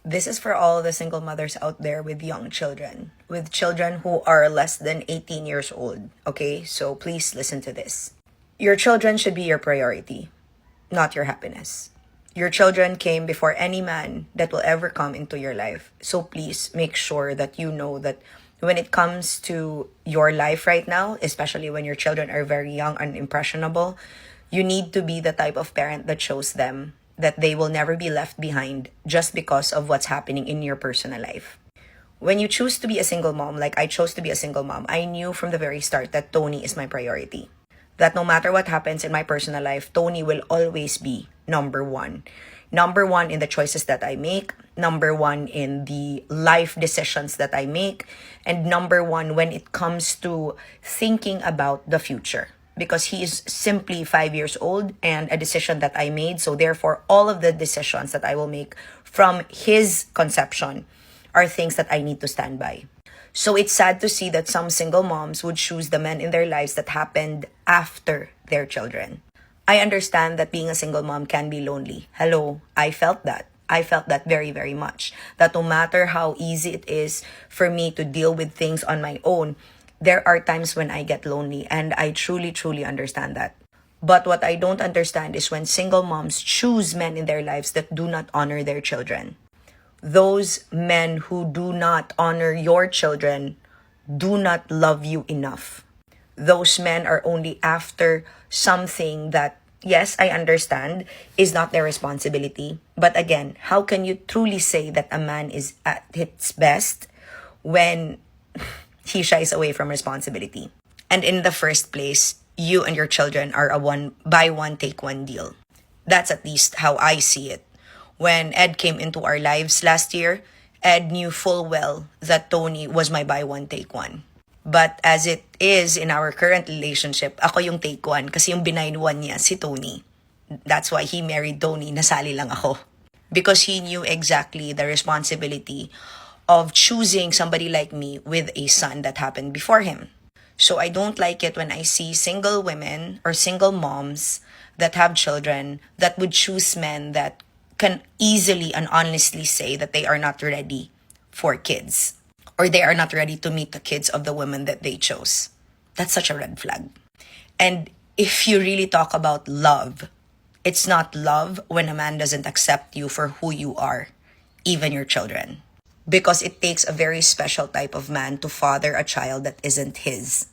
This is for all the single mothers out there with young children, with children who are less than 18 years old. Okay, so please listen to this. Your children should be your priority, not your happiness. Your children came before any man that will ever come into your life. So please make sure that you know that when it comes to your life right now, especially when your children are very young and impressionable, you need to be the type of parent that shows them that they will never be left behind just because of what's happening in your personal life. When you choose to be a single mom, like I chose to be a single mom, I knew from the very start that Tony is my priority. That no matter what happens in my personal life, Tony will always be number one. Number one in the choices that I make, number one in the life decisions that I make, and number one when it comes to thinking about the future. Because he is simply 5 years old and a decision that I made. So therefore, all of the decisions that I will make from his conception are things that I need to stand by. So it's sad to see that some single moms would choose the men in their lives that happened after their children. I understand that being a single mom can be lonely. Hello, I felt that. I felt that very, very much. That no matter how easy it is for me to deal with things on my own, there are times when I get lonely, and I truly, truly understand that. But what I don't understand is when single moms choose men in their lives that do not honor their children. Those men who do not honor your children do not love you enough. Those men are only after something that, yes, I understand, is not their responsibility. But again, how can you truly say that a man is at its best when he shies away from responsibility? And in the first place, you and your children are a buy one, take one deal. That's at least how I see it. When Ed came into our lives last year, Ed knew full well that Tony was my buy one, take one. But as it is in our current relationship, ako yung take one kasi yung binay one niya si Tony. That's why he married Tony, nasali lang ako. Because he knew exactly the responsibility of choosing somebody like me with a son that happened before him. So I don't like it when I see single women or single moms that have children that would choose men that can easily and honestly say that they are not ready for kids, or they are not ready to meet the kids of the women that they chose. That's such a red flag. And if you really talk about love, it's not love when a man doesn't accept you for who you are, even your children. Because it takes a very special type of man to father a child that isn't his.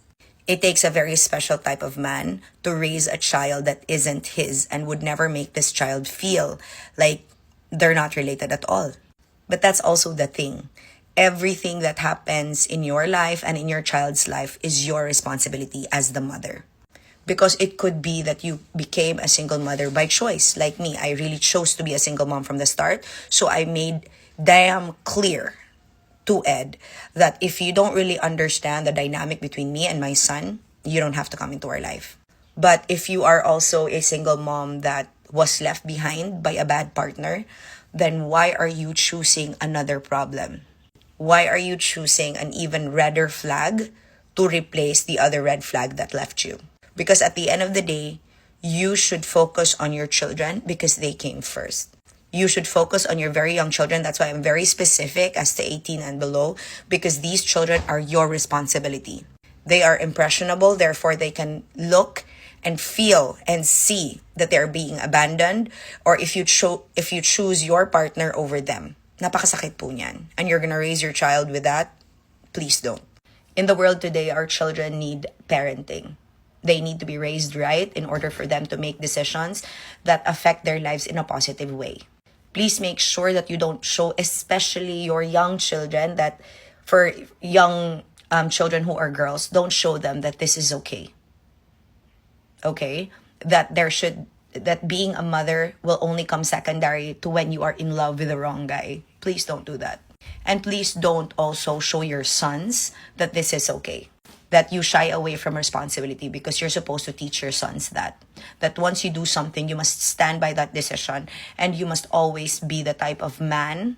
It takes a very special type of man to raise a child that isn't his and would never make this child feel like they're not related at all. But that's also the thing. Everything that happens in your life and in your child's life is your responsibility as the mother. Because it could be that you became a single mother by choice. Like me, I really chose to be a single mom from the start. So I made damn clear to Ed that if you don't really understand the dynamic between me and my son, you don't have to come into our life. But if you are also a single mom that was left behind by a bad partner, then why are you choosing another problem? Why are you choosing an even redder flag to replace the other red flag that left you? Because at the end of the day, you should focus on your children because they came first. You should focus on your very young children. That's why I'm very specific as to 18 and below, because these children are your responsibility. They are impressionable, therefore they can look and feel and see that they're being abandoned, or if you choose your partner over them. Napakasakit po niyan. And you're gonna raise your child with that? Please don't. In the world today, our children need parenting. They need to be raised right in order for them to make decisions that affect their lives in a positive way. Please make sure that you don't show, especially your young children, that for young children who are girls, don't show them that this is okay. Okay? That being a mother will only come secondary to when you are in love with the wrong guy. Please don't do that. And please don't also show your sons that this is okay. That you shy away from responsibility, because you're supposed to teach your sons that once you do something, you must stand by that decision, and you must always be the type of man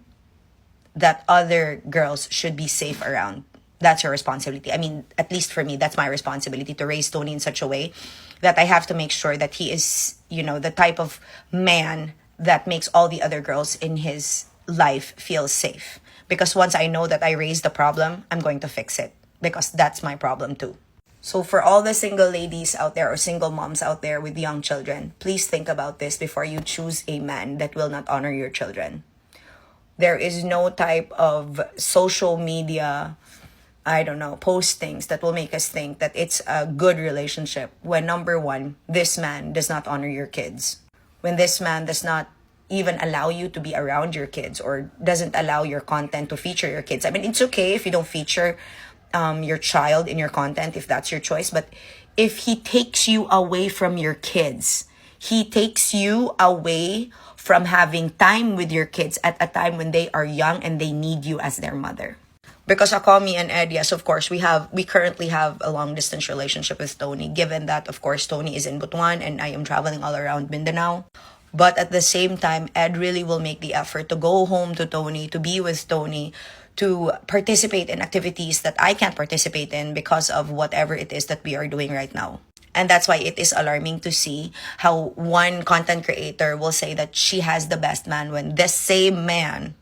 that other girls should be safe around. That's your responsibility. I mean, at least for me, that's my responsibility, to raise Tony in such a way that I have to make sure that he is, the type of man that makes all the other girls in his life feels safe. Because once I know that I raised the problem, I'm going to fix it. Because that's my problem too. So for all the single ladies out there or single moms out there with young children, please think about this before you choose a man that will not honor your children. There is no type of social media, I don't know, postings that will make us think that it's a good relationship when, number one, this man does not honor your kids. When this man does not even allow you to be around your kids or doesn't allow your content to feature your kids. I mean, it's okay if you don't feature your child in your content, if that's your choice. But if he takes you away from your kids, he takes you away from having time with your kids at a time when they are young and they need you as their mother. Because Akomi and Ed, yes, of course, we currently have a long distance relationship with Tony, given that, of course, Tony is in Butuan and I am traveling all around Mindanao. But at the same time, Ed really will make the effort to go home to Tony, to be with Tony, to participate in activities that I can't participate in because of whatever it is that we are doing right now. And that's why it is alarming to see how one content creator will say that she has the best man when the same man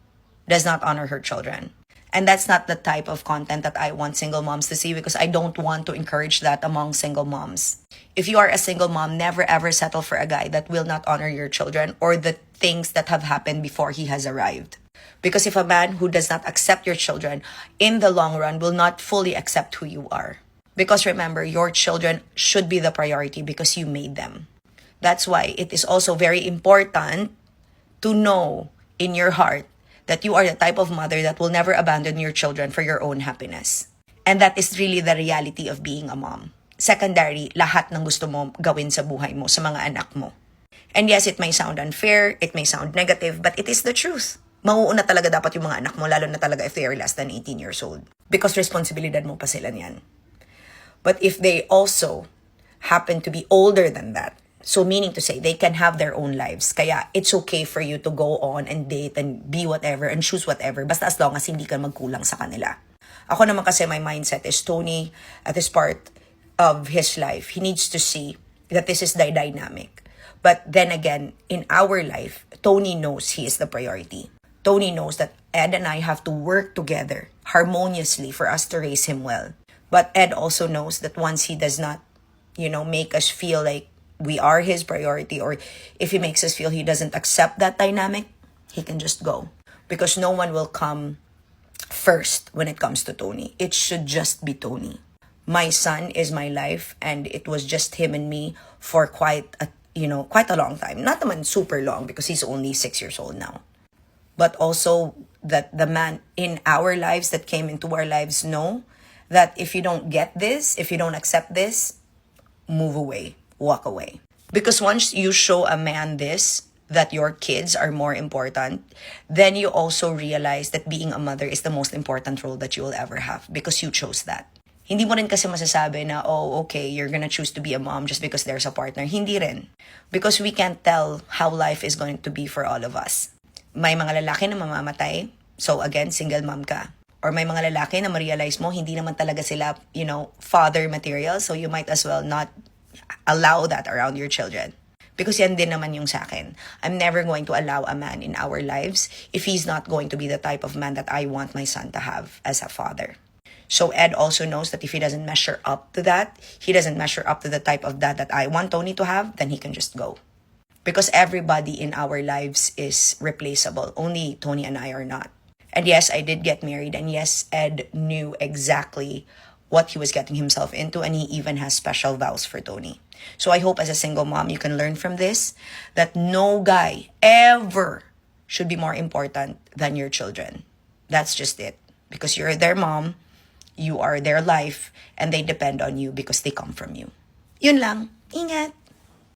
does not honor her children. And that's not the type of content that I want single moms to see, because I don't want to encourage that among single moms. If you are a single mom, never ever settle for a guy that will not honor your children or the things that have happened before he has arrived. Because if a man who does not accept your children, in the long run will not fully accept who you are. Because remember, your children should be the priority because you made them. That's why it is also very important to know in your heart that you are the type of mother that will never abandon your children for your own happiness. And that is really the reality of being a mom. Secondary, lahat ng gusto mo gawin sa buhay mo, sa mga anak mo. And yes, it may sound unfair, it may sound negative, but it is the truth. Mauuna talaga dapat yung mga anak mo, lalo na talaga if they are less than 18 years old. Because responsibilidad mo pa sila niyan. But if they also happen to be older than that, so meaning to say, they can have their own lives. Kaya it's okay for you to go on and date and be whatever and choose whatever, basta as long as hindi ka magkulang sa kanila. Ako naman kasi my mindset is Tony, at this part of his life, he needs to see that this is the dynamic. But then again, in our life, Tony knows he is the priority. Tony knows that Ed and I have to work together harmoniously for us to raise him well. But Ed also knows that once he does not, make us feel like we are his priority, or if he makes us feel he doesn't accept that dynamic, he can just go. Because no one will come first when it comes to Tony. It should just be Tony. My son is my life, and it was just him and me for quite a long time. Not naman super long because he's only 6 years old now. But also that the man in our lives that came into our lives know that if you don't get this, if you don't accept this, move away, walk away. Because once you show a man this, that your kids are more important, then you also realize that being a mother is the most important role that you will ever have because you chose that. Hindi mo rin kasi masasabi na, oh, okay, you're gonna choose to be a mom just because there's a partner. Hindi rin. Because we can't tell how life is going to be for all of us. May mga lalaki na mamamatay, so again, single mom ka. Or may mga lalaki na ma-realize mo, hindi naman talaga sila, father material, so you might as well not allow that around your children. Because yan din naman yung sa akin. I'm never going to allow a man in our lives if he's not going to be the type of man that I want my son to have as a father. So Ed also knows that if he doesn't measure up to that, he doesn't measure up to the type of dad that I want Tony to have, then he can just go. Because everybody in our lives is replaceable. Only Tony and I are not. And yes, I did get married. And yes, Ed knew exactly what he was getting himself into. And he even has special vows for Tony. So I hope as a single mom, you can learn from this that no guy ever should be more important than your children. That's just it. Because you're their mom, you are their life, and they depend on you because they come from you. Yun lang. Ingat!